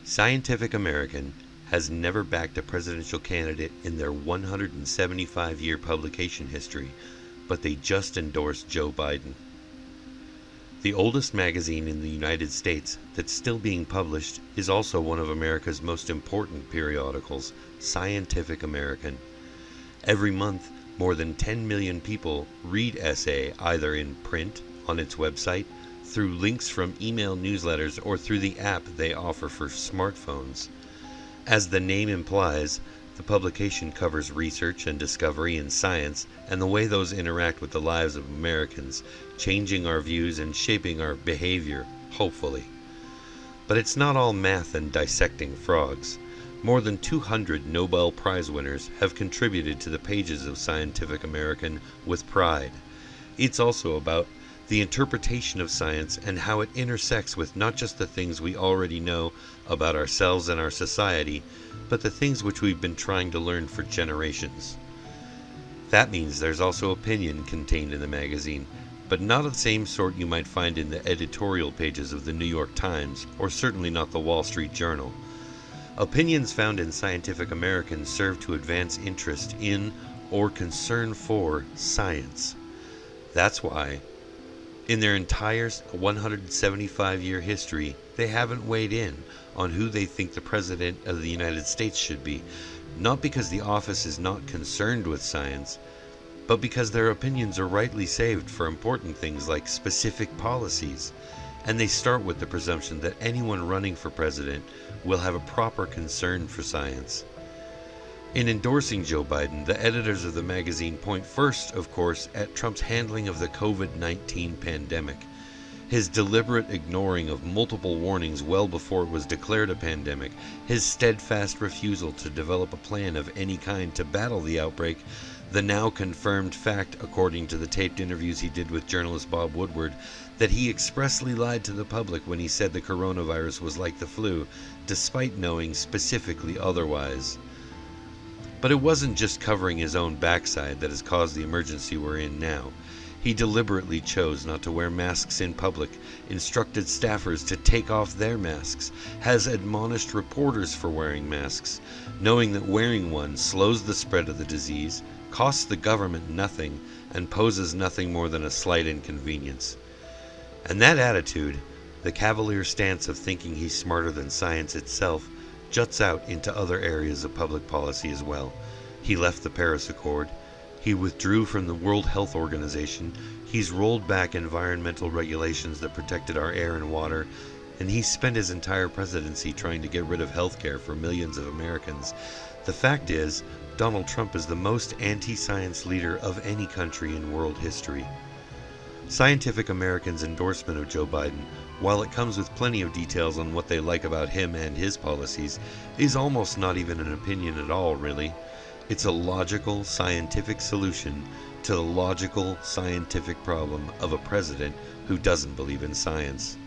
Scientific American has never backed a presidential candidate in their 175-year publication history, but they just endorsed Joe Biden. The oldest magazine in the United States that's still being published is also one of America's most important periodicals, Scientific American. Every month, more than 10 million people read SA either in print, on its website, through links from email newsletters, or through the app they offer for smartphones. As the name implies, the publication covers research and discovery in science and the way those interact with the lives of Americans, changing our views and shaping our behavior, hopefully. But it's not all math and dissecting frogs. More than 200 Nobel Prize winners have contributed to the pages of Scientific American with pride. It's also about the interpretation of science and how it intersects with not just the things we already know about ourselves and our society, but the things which we've been trying to learn for generations. That means there's also opinion contained in the magazine, but not of the same sort you might find in the editorial pages of the New York Times, or certainly not the Wall Street Journal. Opinions found in Scientific American serve to advance interest in or concern for science. That's why, in their entire 175-year history, they haven't weighed in on who they think the President of the United States should be, not because the office is not concerned with science, but because their opinions are rightly saved for important things like specific policies, and they start with the presumption that anyone running for president will have a proper concern for science. In endorsing Joe Biden, the editors of the magazine point first, of course, at Trump's handling of the COVID-19 pandemic. His deliberate ignoring of multiple warnings well before it was declared a pandemic, his steadfast refusal to develop a plan of any kind to battle the outbreak, the now confirmed fact, according to the taped interviews he did with journalist Bob Woodward, that he expressly lied to the public when he said the coronavirus was like the flu, despite knowing specifically otherwise. But it wasn't just covering his own backside that has caused the emergency we're in now. He deliberately chose not to wear masks in public, instructed staffers to take off their masks, has admonished reporters for wearing masks, knowing that wearing one slows the spread of the disease, costs the government nothing, and poses nothing more than a slight inconvenience. And that attitude, the cavalier stance of thinking he's smarter than science itself, juts out into other areas of public policy as well. He left the Paris Accord. He withdrew from the World Health Organization. He's rolled back environmental regulations that protected our air and water. And he spent his entire presidency trying to get rid of health care for millions of Americans. The fact is, Donald Trump is the most anti-science leader of any country in world history. Scientific American's endorsement of Joe Biden, while it comes with plenty of details on what they like about him and his policies, is almost not even an opinion at all, really. It's a logical, scientific solution to the logical, scientific problem of a president who doesn't believe in science.